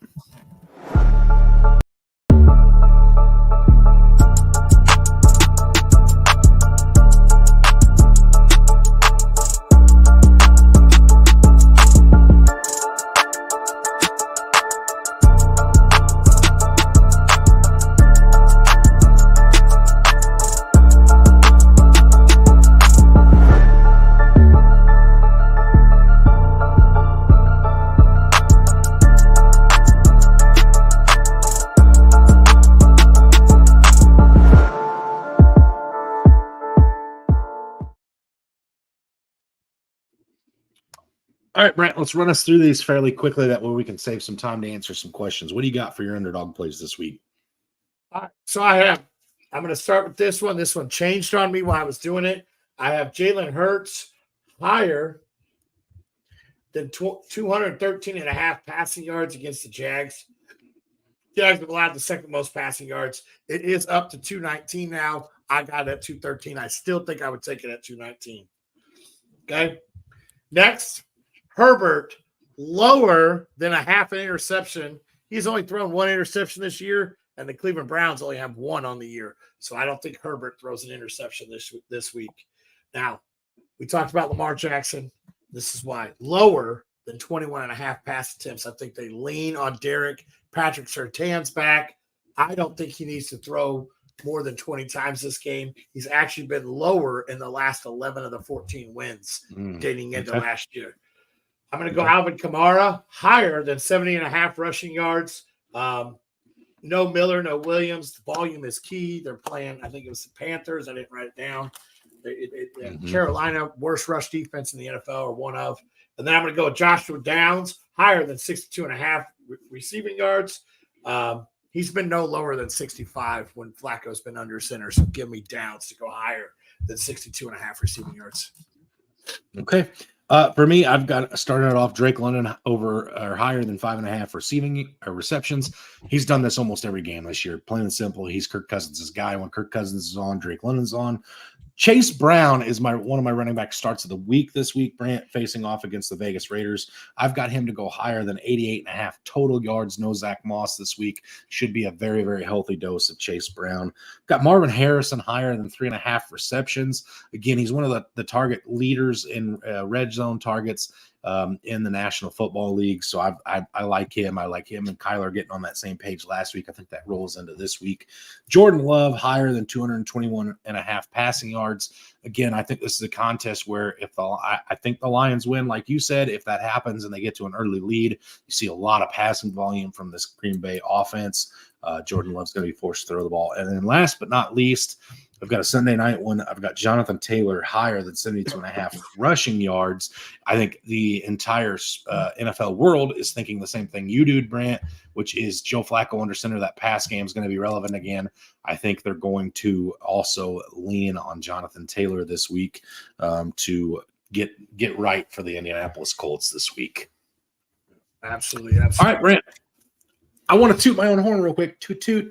All right, Brant, let's run us through these fairly quickly. That way we can save some time to answer some questions. What do you got for your underdog plays this week? All right, so I'm going to start with this one. This one changed on me while I was doing it. I have Jalen Hurts higher than 213.5 passing yards against the Jags. Jags have allowed the second most passing yards. It is up to 219 now. I got it at 213. I still think I would take it at 219. Okay. Next, Herbert, lower than a half an interception. He's only thrown one interception this year, and the Cleveland Browns only have one on the year. So I don't think Herbert throws an interception this week. Now, we talked about Lamar Jackson. This is why. Lower than 21.5 pass attempts. I think they lean on Derek. Patrick Surtain's back. I don't think he needs to throw more than 20 times this game. He's actually been lower in the last 11 of the 14 wins dating into last year. I'm going to go Alvin Kamara, higher than 70.5 rushing yards. No Miller, no Williams. The volume is key. They're playing, I think it was the Panthers. I didn't write it down. Carolina, worst rush defense in the NFL, or one of. And then I'm going to go with Joshua Downs, higher than 62.5 receiving yards. He's been no lower than 65 when Flacco's been under center. So give me Downs to go higher than 62.5 receiving yards. Okay. For me, I've got started off Drake London over or higher than 5.5 receiving receptions. He's done this almost every game this year. Plain and simple. He's Kirk Cousins' guy. When Kirk Cousins is on, Drake London's on. Chase Brown is one of my running back starts of the week this week, Brant, facing off against the Vegas Raiders. I've got him to go higher than 88.5 total yards. No Zach Moss this week. Should be a very, very healthy dose of Chase Brown. Got Marvin Harrison higher than 3.5 receptions. Again, he's one of the target leaders in red zone targets in the National Football League. So I like him. I like him and Kyler getting on that same page last week. I think that rolls into this week. Jordan Love higher than 221.5 passing yards. Again, I think this is a contest where I think the Lions win, like you said, if that happens and they get to an early lead, you see a lot of passing volume from this Green Bay offense. Jordan Love's going to be forced to throw the ball. And then last but not least, I've got a Sunday night one. I've got Jonathan Taylor higher than 72.5 rushing yards. I think the entire NFL world is thinking the same thing you do, Brant, which is Joe Flacco under center. That pass game is going to be relevant again. I think they're going to also lean on Jonathan Taylor this week to get right for the Indianapolis Colts this week. Absolutely. All right, Brant. I want to toot my own horn real quick. Toot toot.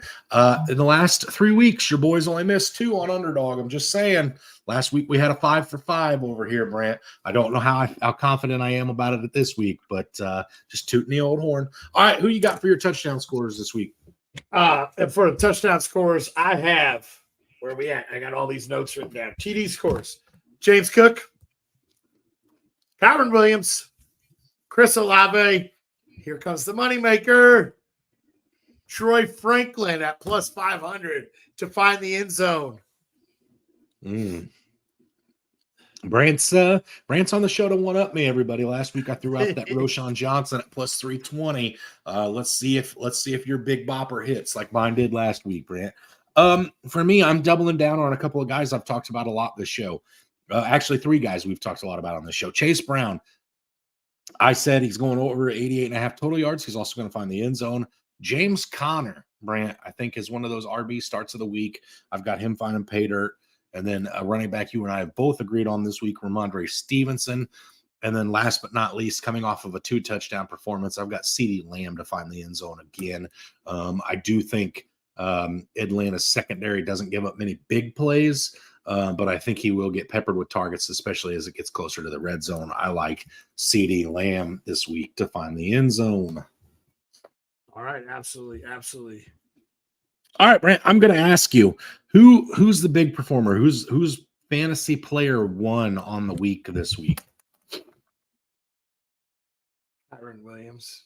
In the last 3 weeks, your boys only missed 2 on Underdog. I'm just saying. Last week we had a 5 for 5 over here, Brant. I don't know how confident I am about it this week, but just tooting the old horn. All right, who you got for your touchdown scores this week? And for the touchdown scores, I have where are we at? I got all these notes written down. TD scores: James Cook, Kyron Williams, Chris Olave. Here comes the moneymaker. Troy Franklin at plus 500 to find the end zone. Brant's on the show to one up me, everybody. Last week I threw out that Roshan Johnson at plus 320. Let's see if your big bopper hits like mine did last week, Brant. For me, I'm doubling down on a couple of guys I've talked about a lot this show. Actually, 3 guys we've talked a lot about on this show. Chase Brown. I said he's going over 88.5 total yards. He's also going to find the end zone. James Conner, Brant, I think is one of those RB starts of the week. I've got him finding pay dirt. And then a running back you and I have both agreed on this week, Ramondre Stevenson. And then last but not least, coming off of a 2-touchdown performance, I've got CeeDee Lamb to find the end zone again. I do think Atlanta's secondary doesn't give up many big plays, but I think he will get peppered with targets, especially as it gets closer to the red zone. I like CeeDee Lamb this week to find the end zone. All right, absolutely, absolutely. All right, Brant, I'm going to ask you, who's the big performer? Who's fantasy player 1 on the week this week? Kyron Williams.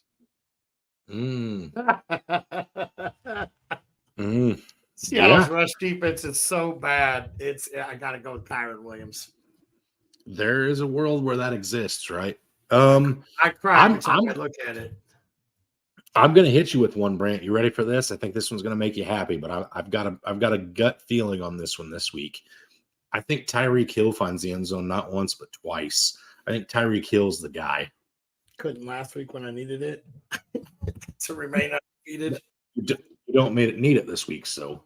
Seattle's rush defense is so bad. I got to go with Kyron Williams. There is a world where that exists, right? I cry every time I look at it. I'm going to hit you with one, Brant. You ready for this? I think this one's going to make you happy, but I've got a gut feeling on this one this week. I think Tyreek Hill finds the end zone not once but twice. I think Tyreek Hill's the guy. Couldn't last week when I needed it to remain undefeated. You don't need it this week, so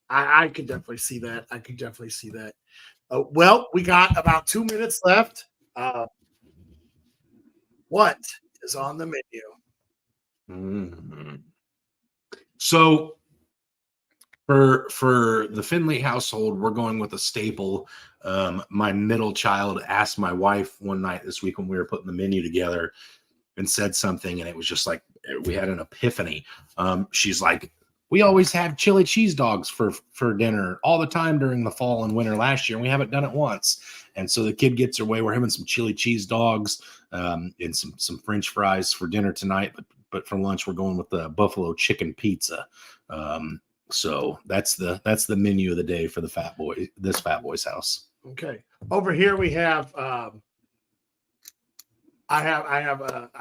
I could definitely see that. Well, we got about 2 minutes left. What is on the menu? So for the Finley household, we're going with a staple. My middle child asked my wife one night this week when we were putting the menu together and said something, and it was just like we had an epiphany. She's like, we always have chili cheese dogs for dinner all the time during the fall and winter last year, and we haven't done it once. And so the kid gets her way. We're having some chili cheese dogs and some French fries for dinner tonight, but for lunch we're going with the buffalo chicken pizza. So that's the menu of the day for the Fatboyz house. Okay. Over here we have I have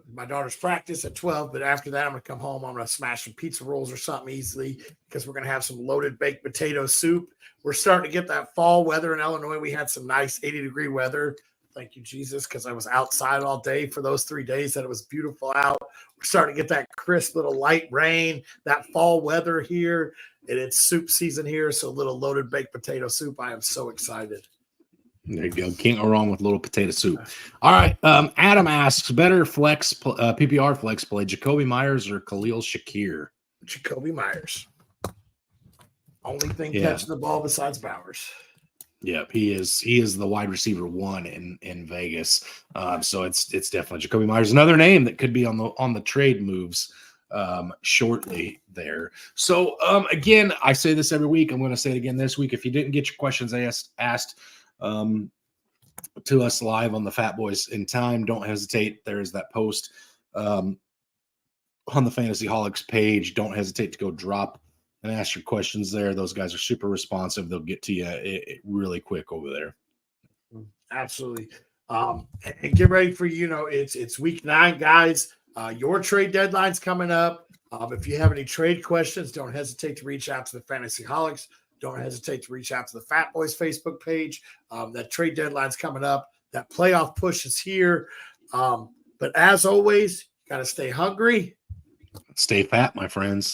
my daughter's practice at 12, but after that I'm gonna come home. I'm gonna smash some pizza rolls or something easily because we're gonna have some loaded baked potato soup. We're starting to get that fall weather in Illinois. We had some nice 80-degree weather. Thank you, Jesus, because I was outside all day for those 3 days that it was beautiful out. We're starting to get that crisp little light rain, that fall weather here, and it's soup season here. So a little loaded baked potato soup. I am so excited. There you go. Can't go wrong with a little potato soup. All right. Adam asks, better flex PPR flex play, Jacoby Myers or Khalil Shakir? Jacoby Myers. Only thing catching the ball besides Bowers. Yep, he is the wide receiver 1 in Vegas. So it's definitely Jacoby Myers. Another name that could be on the trade moves shortly there. So again, I say this every week. I'm going to say it again this week. If you didn't get your questions asked to us live on the Fatboyz in time, don't hesitate. There is that post on the Fantasy Holics page. Don't hesitate to go drop and ask your questions there. Those guys are super responsive. They'll get to you really quick over there. Absolutely. And get ready for, it's week 9, guys. Your trade deadline's coming up. If you have any trade questions, don't hesitate to reach out to the Fantasy Holics. Don't hesitate to reach out to the Fatboyz Facebook page. That trade deadline's coming up. That playoff push is here. But as always, got to stay hungry. Stay fat, my friends.